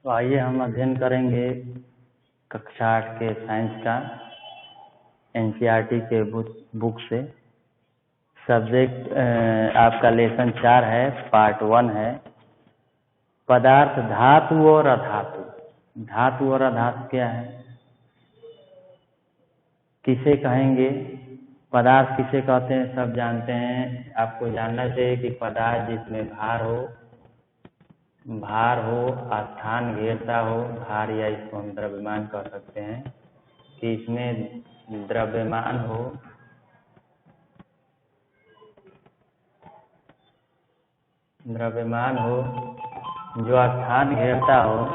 तो आइए हम अध्ययन करेंगे कक्षा 8 के साइंस का एनसीईआरटी के बुक से। सब्जेक्ट आपका लेसन 4 है, पार्ट 1 है। पदार्थ धातु और अधातु। धातु और अधातु क्या है, किसे कहेंगे, पदार्थ किसे कहते हैं, सब जानते हैं। आपको जानना चाहिए कि पदार्थ जिसमें भार हो, स्थान घेरता हो, भार, या इसको हम द्रव्यमान कह सकते हैं कि इसमें द्रव्यमान हो, जो स्थान घेरता हो,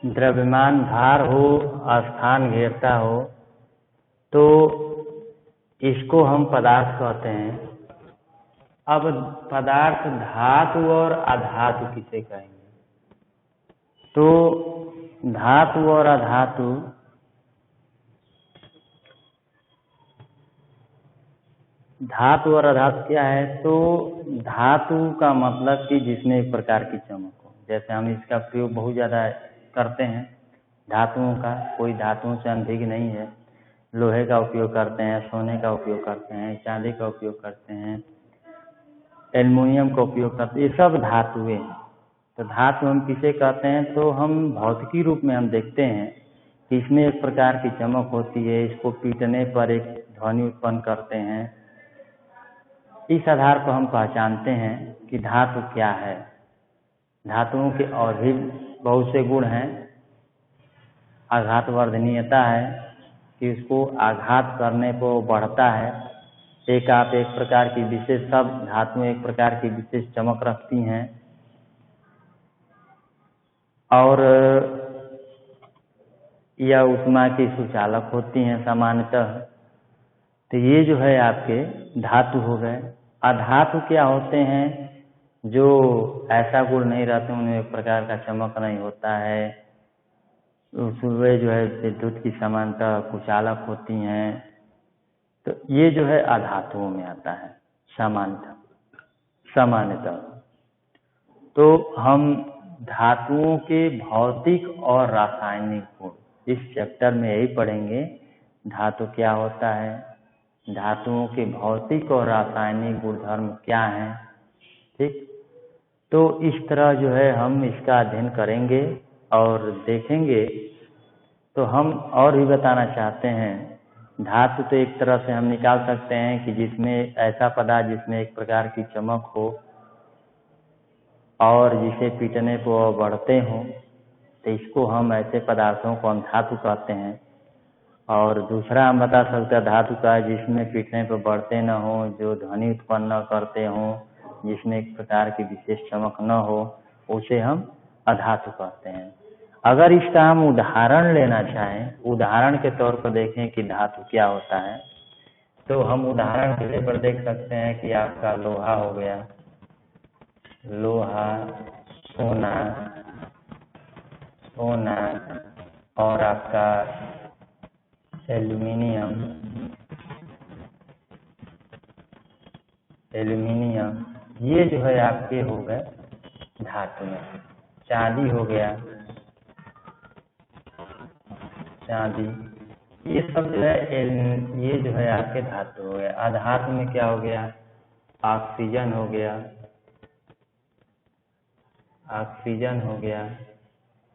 द्रव्यमान, भार हो, स्थान घेरता हो, तो इसको हम पदार्थ कहते हैं। अब पदार्थ धातु और अधातु किसे कहेंगे, तो धातु और अधातु, क्या है, तो धातु का मतलब कि जिसमें एक प्रकार की चमक हो। जैसे हम इसका प्रयोग बहुत ज़्यादा करते हैं धातुओं का, कोई धातुओं से अधिक नहीं है। लोहे का उपयोग करते हैं, सोने का उपयोग करते हैं, चांदी का उपयोग करते हैं, एल्युमिनियम का उपयोग करते हैं, ये सब धातुएं हैं। तो धातु हम किसे कहते हैं, तो हम भौतिकी रूप में हम देखते हैं कि इसमें एक प्रकार की चमक होती है, इसको पीटने पर एक ध्वनि उत्पन्न करते हैं। इस आधार पर हम पहचानते हैं कि धातु क्या है। धातुओं के और भी बहुत से गुण हैं। आघातवर्धनीयता है कि उसको आघात करने पर वो बढ़ता है। एक प्रकार की विशेष, सब धातुएं एक प्रकार की विशेष चमक रखती हैं। और यह ऊष्मा की सुचालक होती हैं सामान्यतः। तो ये जो है आपके धातु हो गए। अधातु क्या होते हैं, जो ऐसा गुण नहीं रहते, उनमें एक प्रकार का चमक नहीं होता है। उसमें जो है विद्युत की समानता कुचालक होती हैं। तो ये जो है अधातुओं में आता है सामान्यतः। तो हम धातुओं के भौतिक और रासायनिक गुण इस चैप्टर में यही पढ़ेंगे। धातु क्या होता है, धातुओं के भौतिक और रासायनिक गुणधर्म क्या हैं, ठीक। तो इस तरह जो है हम इसका अध्ययन करेंगे और देखेंगे। तो हम और भी बताना चाहते हैं, धातु तो एक तरह से हम निकाल सकते हैं कि जिसमें ऐसा पदार्थ जिसमें एक प्रकार की चमक हो और जिसे पीटने पर वो बढ़ते हों, तो इसको हम ऐसे पदार्थों को हम धातु कहते हैं। और दूसरा हम बता सकते हैं धातु का जिसमें पीटने पर बढ़ते न हो, जो ध्वनि उत्पन्न न करते हों, जिसमें एक प्रकार की विशेष चमक न हो, उसे हम अधातु कहते हैं। अगर इसका हम उदाहरण लेना चाहें, उदाहरण के तौर पर देखें कि धातु क्या होता है, तो हम उदाहरण के लिए पर देख सकते हैं कि आपका लोहा हो गया, लोहा, सोना, और आपका एल्युमिनियम, ये जो है आपके हो गए धातु में। चांदी हो गया, ये सब जो है ये जो है आपके धातु हो गए। अधातु में क्या हो गया, ऑक्सीजन हो गया,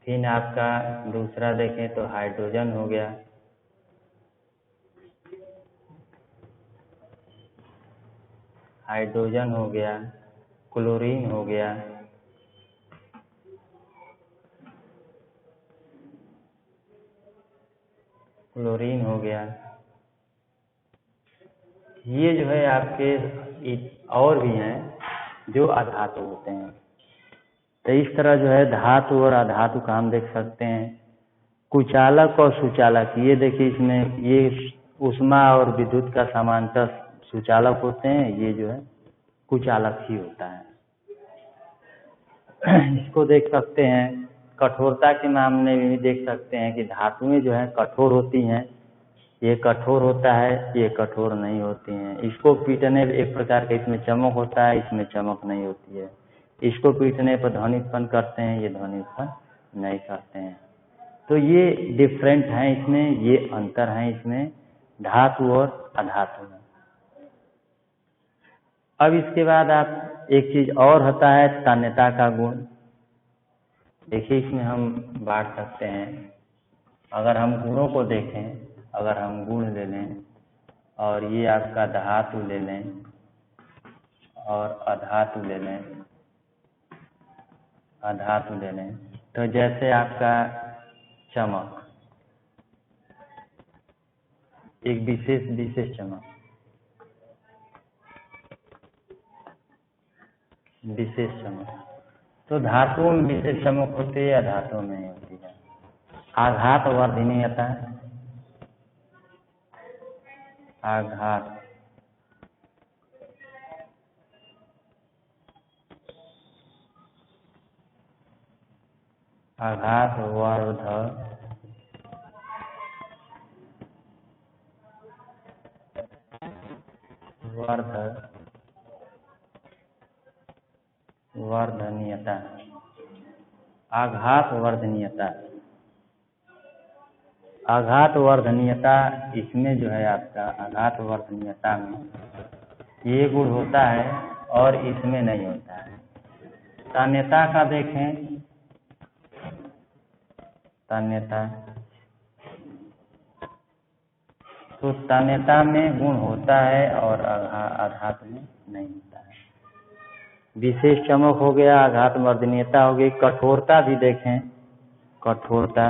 फिर आपका दूसरा देखें तो हाइड्रोजन हो गया, क्लोरीन हो गया, ये जो है आपके और भी हैं जो अधातु होते हैं। तो इस तरह जो है धातु और अधातु का हम देख सकते हैं। कुचालक और सुचालक, ये देखिए इसमें ये ऊष्मा और विद्युत का समांतर सुचालक होते हैं, ये जो है कुचालक ही होता है। इसको देख सकते हैं, कठोरता के मामले में भी देख सकते हैं कि धातुएं जो है कठोर होती हैं, ये कठोर होता है, ये कठोर नहीं होती हैं। इसको पीटने एक प्रकार का इसमें चमक होता है, इसमें चमक नहीं होती है। इसको पीटने पर ध्वनि उत्पन्न करते हैं, ये ध्वनि उत्पन्न नहीं करते हैं। तो ये डिफरेंट हैं इसमें, ये अंतर हैं इसमें धातु और अधातु में। अब इसके बाद आप एक चीज और होता है तन्यता का गुण। देखिए इसमें हम बांट सकते हैं, अगर हम गुणों को देखें, अगर हम गुण ले लें और ये आपका धातु ले लें और अधातु ले लें, अधातु ले लें, तो जैसे आपका चमक, एक विशेष चमक, विशेष चमक, तो धातुओं में विशेष चमक होती है, अधातुओं में होती है। आघात वर्धनीयता, आघात आघात वर्धनीयता, आघात वर्धनीयता, आघात वर्धनीयता, इसमें जो है आपका आघात वर्धनीयता में ये गुण होता है और इसमें नहीं होता है। तन्यता का देखें, तन्यता, तो तन्यता में गुण होता है और आघात में नहीं होता है। विशेष चमक हो गया, आघात वर्धनीयता हो गई। कठोरता भी देखें, कठोरता,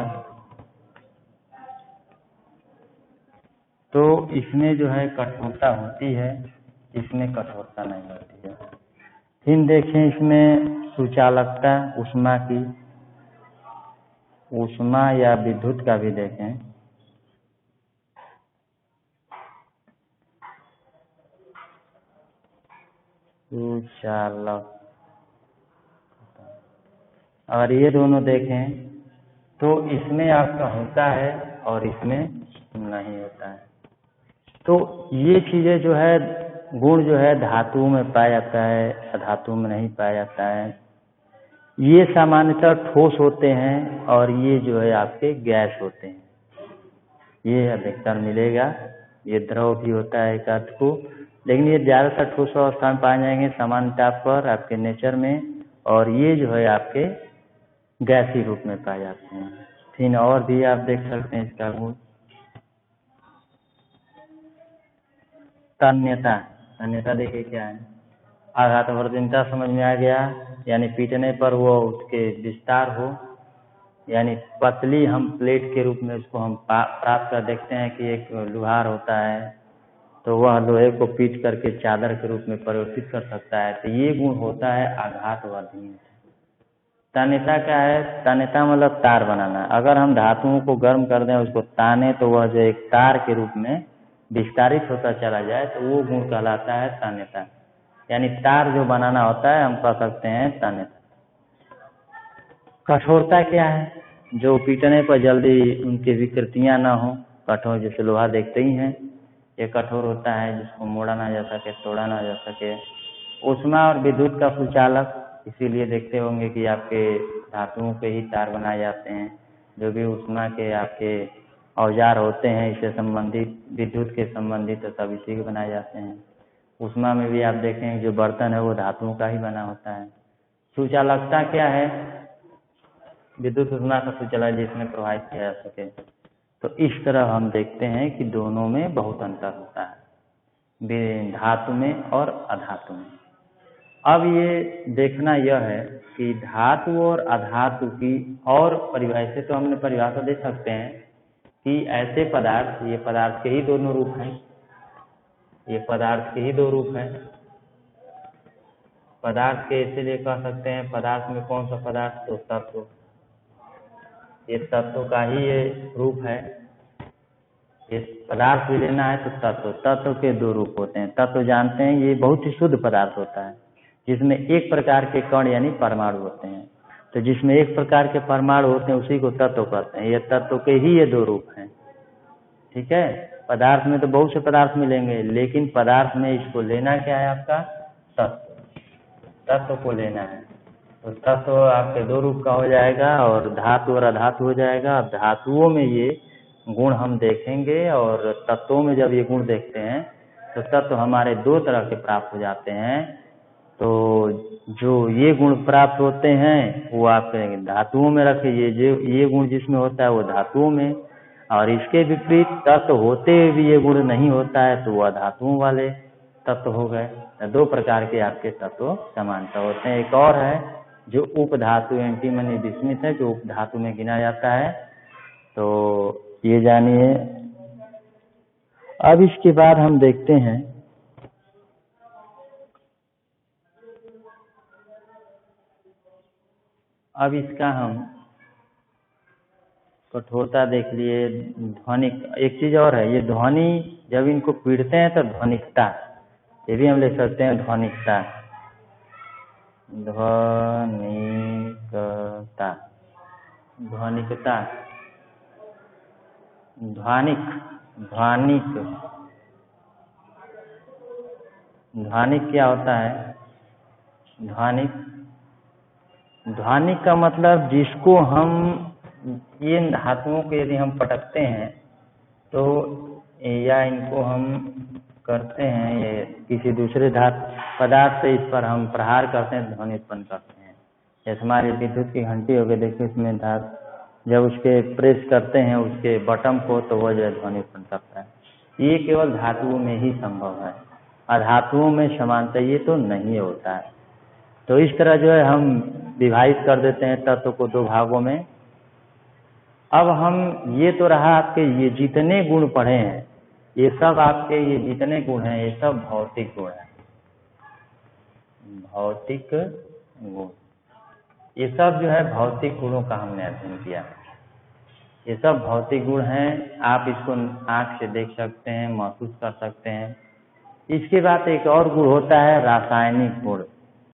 तो इसमें जो है कठोरता होती है, इसमें कठोरता नहीं होती है। फिर देखें इसमें सुचालकता, ऊष्मा की, ऊष्मा या विद्युत का भी देखें, सुचालक, अगर ये दोनों देखें तो इसमें आपका होता है और इसमें नहीं होता है। तो ये चीजें जो है, गुण जो है धातुओं में पाया जाता है, अधातुओं में नहीं पाया जाता है। ये सामान्यतः ठोस होते हैं और ये जो है आपके गैस होते हैं, ये अधिकतर मिलेगा। ये द्रव भी होता है एक अर्थ को, लेकिन ये ज्यादातर ठोस अवस्था में पाए जाएंगे सामान्यतः पर आपके नेचर में, और ये जो है आपके गैसी रूप में पाए जाते हैं। फिर और भी आप देख सकते हैं इसका गुण, तन्यता, तन्यता देखिए क्या है, आघात वर्धनीयता समझ में आ गया, यानी पीटने पर वो उसके विस्तार हो, यानी पतली हम प्लेट के रूप में उसको हम प्राप्त कर देखते हैं कि एक लोहार होता है तो वह लोहे को पीट करके चादर के रूप में परिवर्तित कर सकता है। तो ये गुण होता है आघात वर्धनीयता। तन्यता क्या है, तन्यता मतलब तार बनाना। अगर हम धातुओं को गर्म कर दें, उसको ताने, तो वह जो एक तार के रूप में विस्तारित होता चला जाए, तो वो गुण कहलाता है तन्यता। यानी तार जो बनाना होता है हम कह सकते हैं तन्यता। कठोरता क्या है, जो पीटने पर जल्दी उनकी विकृतियां ना हो, कठोर, जैसे लोहा देखते ही हैं, ये कठोर होता है, जिसको मोड़ा ना जा सके, तोड़ा ना जा सके। ऊष्मा और विद्युत का सुचालक, इसीलिए देखते होंगे कि आपके धातुओं के ही तार बनाए जाते हैं। जो भी ऊष्मा के आपके औजार होते हैं इससे संबंधित, विद्युत के संबंधित, तो सब इसी के बनाए जाते हैं। ऊष्मा में भी आप देखें जो बर्तन है वो धातुओं का ही बना होता है। सुचालकता क्या है, विद्युत ऊष्मा का सुचालक जिसमें प्रवाहित किया जा सके। तो इस तरह हम देखते हैं कि दोनों में बहुत अंतर होता है, धातु में और अधातु में। अब ये देखना यह है कि धातु और अधातु की और परिभाषा से, तो हमने परिभाषा दे सकते हैं कि ऐसे पदार्थ, ये पदार्थ के ही दोनों रूप हैं, ये पदार्थ के ही दो रूप हैं। पदार्थ के इसीलिए कह सकते हैं, पदार्थ में कौन सा पदार्थ, तो तत्व, ये तत्व का ही ये रूप है, ये पदार्थ भी लेना है तो तत्व के दो रूप होते हैं। तत्व जानते हैं ये बहुत ही शुद्ध पदार्थ होता है जिसमें एक प्रकार के कण यानी परमाणु होते हैं। तो जिसमें एक प्रकार के परमाणु होते हैं उसी को तत्व कहते हैं। ये तत्व के ही ये दो रूप हैं। ठीक है, पदार्थ में तो बहुत से पदार्थ मिलेंगे, लेकिन पदार्थ में इसको लेना क्या है आपका तत्व को लेना है। तो तत्व आपके दो रूप का हो जाएगा और धातु और अधातु हो जाएगा। अब धातुओं में ये गुण हम देखेंगे और तत्वों में जब ये गुण देखते हैं तो तत्व हमारे दो तरह के प्राप्त हो जाते हैं। तो जो ये गुण प्राप्त होते हैं वो आप धातुओं में रखे, ये गुण जिसमें होता है वो धातुओं में, और इसके विपरीत तत्व होते हुए भी ये गुण नहीं होता है तो वो अधातुओं वाले तत्व हो गए। दो प्रकार के आपके तत्व समानता होते हैं। एक और है जो उपधातु एंटीमनी विस्मित है, जो उपधातु में गिना जाता है। तो ये जानिए। अब इसके बाद हम देखते हैं अब इसका हम कठोरता देख लिए। ध्वनिक एक चीज और है, ये ध्वनि जब इनको पीड़ते हैं तो ध्वनिकता, ये भी हम ले सकते हैं ध्वनिकता। ध्वनिकता ध्वनिकता ध्वनिक क्या होता है? ध्वनिक का मतलब जिसको हम ये धातुओं के यदि हम पटकते हैं तो या इनको हम करते हैं ये किसी दूसरे पदार्थ से इस पर हम प्रहार करते हैं, ध्वनि उत्पन्न करते हैं। जैसे हमारे विद्युत की घंटी हो गई, देखिए इसमें जब उसके प्रेस करते हैं उसके बटन को तो वह जो है ध्वनि उत्पन्न करता है। ये केवल धातुओं में ही संभव है, अधातुओं में समानता ये तो नहीं होता है। तो इस तरह जो है हम विभाजित कर देते हैं तत्व को दो भागों में। अब हम ये तो रहा आपके ये जितने गुण पढ़े हैं, ये सब आपके ये जितने गुण हैं ये सब भौतिक गुण हैं। भौतिक गुण ये सब जो है भौतिक गुणों का हमने अध्ययन किया। ये सब भौतिक गुण हैं, आप इसको आँख से देख सकते हैं, महसूस कर सकते हैं। इसके बाद एक और गुण होता है रासायनिक गुण।